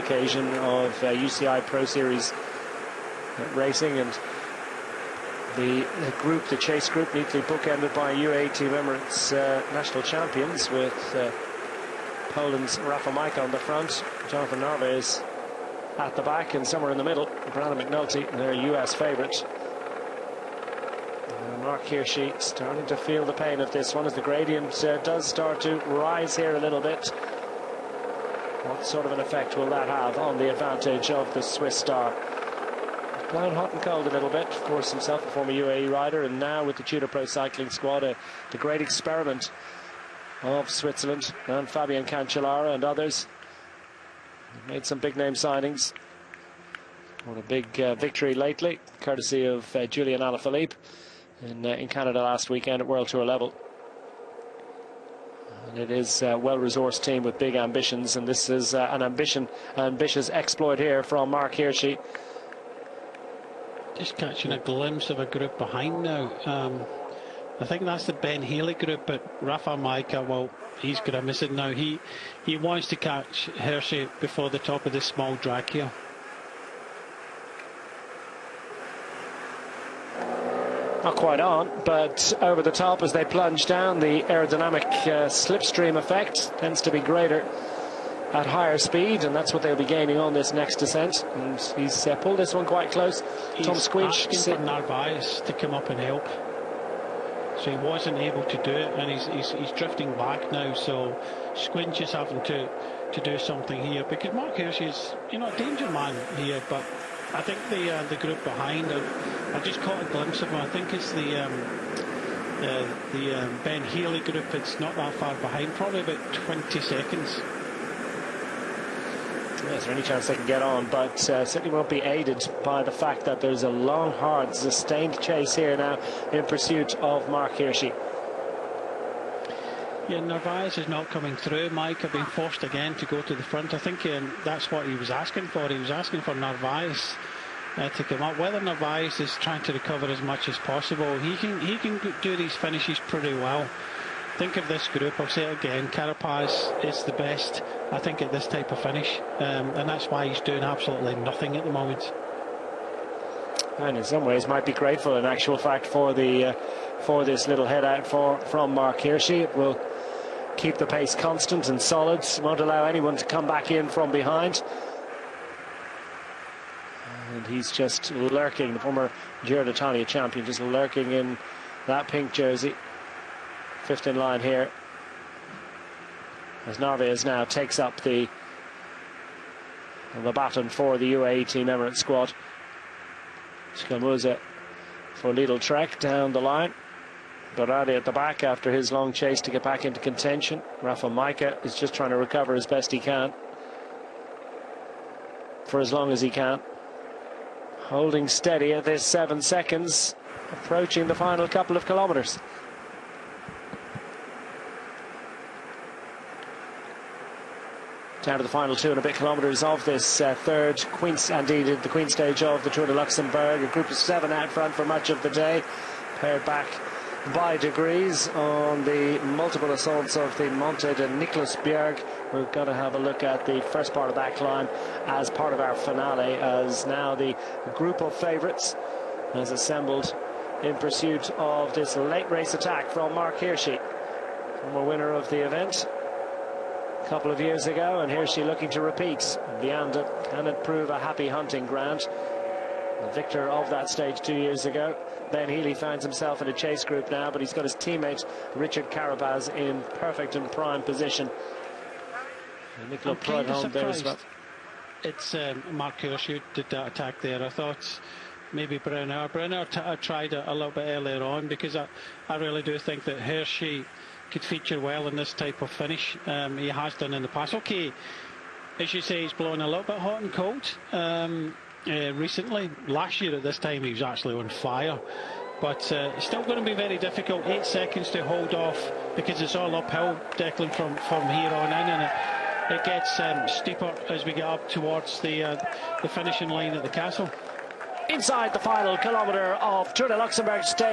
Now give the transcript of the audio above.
occasion of UCI Pro Series racing, and the chase group, neatly bookended by UAE Team Emirates national champions, with Poland's Rafał Majka on the front, Jonathan Narvaez at the back, and somewhere in the middle, Brandon McNulty, their US favourite. Mark Hirschi starting to feel the pain of this one as the gradient does start to rise here a little bit. What sort of an effect will that have on the advantage of the Swiss star? He's blown hot and cold a little bit, of course, himself a former UAE rider, and now with the Tudor Pro Cycling Squad, the great experiment of Switzerland, and Fabian Cancellara and others. They've made some big name signings. Won a big victory lately, courtesy of Julian Alaphilippe in Canada last weekend at World Tour level. And it is a well-resourced team with big ambitions, and this is an ambitious exploit here from Mark Hirschi. Just catching a glimpse of a group behind now. I think that's the Ben Healy group, but Rafał Majka, well, he's going to miss it now. He wants to catch Hirschi before the top of this small drag here. Not quite on, but over the top as they plunge down. The aerodynamic slipstream effect tends to be greater at higher speed, and that's what they'll be gaining on this next descent. And he's pulled this one quite close. Tom Squinch asking for Narvaez to come up and help, so he wasn't able to do it, and he's drifting back now. So Squinch is having to do something here, because Mark Hirschi is, you know, a danger man here. But I think the group behind, I just caught a glimpse of him. I think it's the Ben Healy group. It's not that far behind, probably about 20 seconds. Is there any chance they can get on? But certainly won't be aided by the fact that there's a long, hard, sustained chase here now in pursuit of Mark Hirschi. Yeah, Narvaez is not coming through. Mike have been forced again to go to the front. I think that's what he was asking for. He was asking for Narvaez to come up. Whether Narvaez is trying to recover as much as possible, he can do these finishes pretty well. Think of this group, I'll say it again, Carapaz is the best, I think, at this type of finish, and that's why he's doing absolutely nothing at the moment. And in some ways might be grateful, in actual fact, for this little head out from Mark Hirschi. It will keep the pace constant and solid, won't allow anyone to come back in from behind. And he's just lurking, the former Giro D'Italia champion, just lurking in that pink jersey. Fifth in line here, as Narvaez now takes up the baton for the UAE Team Emirates squad. Scamuzza for Lidl Trek down the line. Berardi at the back after his long chase to get back into contention. Rafał Majka is just trying to recover as best he can, for as long as he can. Holding steady at this 7 seconds, approaching the final couple of kilometres. Down to the final 2 and a bit kilometres of this third indeed the Queen stage of the Tour de Luxembourg. A group of 7 out front for much of the day, paired back by degrees on the multiple assaults of the Monte de Nicolas Bjerg. We're going to have a look at the first part of that climb as part of our finale, as now the group of favourites has assembled in pursuit of this late race attack from Mark Hirschi, former winner of the event a couple of years ago, and Hirschi looking to repeat. Vianda, can it prove a happy hunting ground? The victor of that stage 2 years ago. Ben Healy finds himself in a chase group now, but he's got his teammate Richard Carapaz in perfect and prime position. Nicola Prudhomme there as well. It's Mark Hirschi who did that attack there. I thought maybe Brunner tried it a little bit earlier on, because I really do think that Hirschi could feature well in this type of finish. He has done in the past. Okay, as you say, he's blowing a little bit hot and cold recently. Last year at this time he was actually on fire, but still going to be very difficult. 8 seconds to hold off, because it's all uphill, Declan, from here on in, and it gets steeper as we get up towards the finishing line at the castle. Inside the final kilometre of Tour de Luxembourg stage.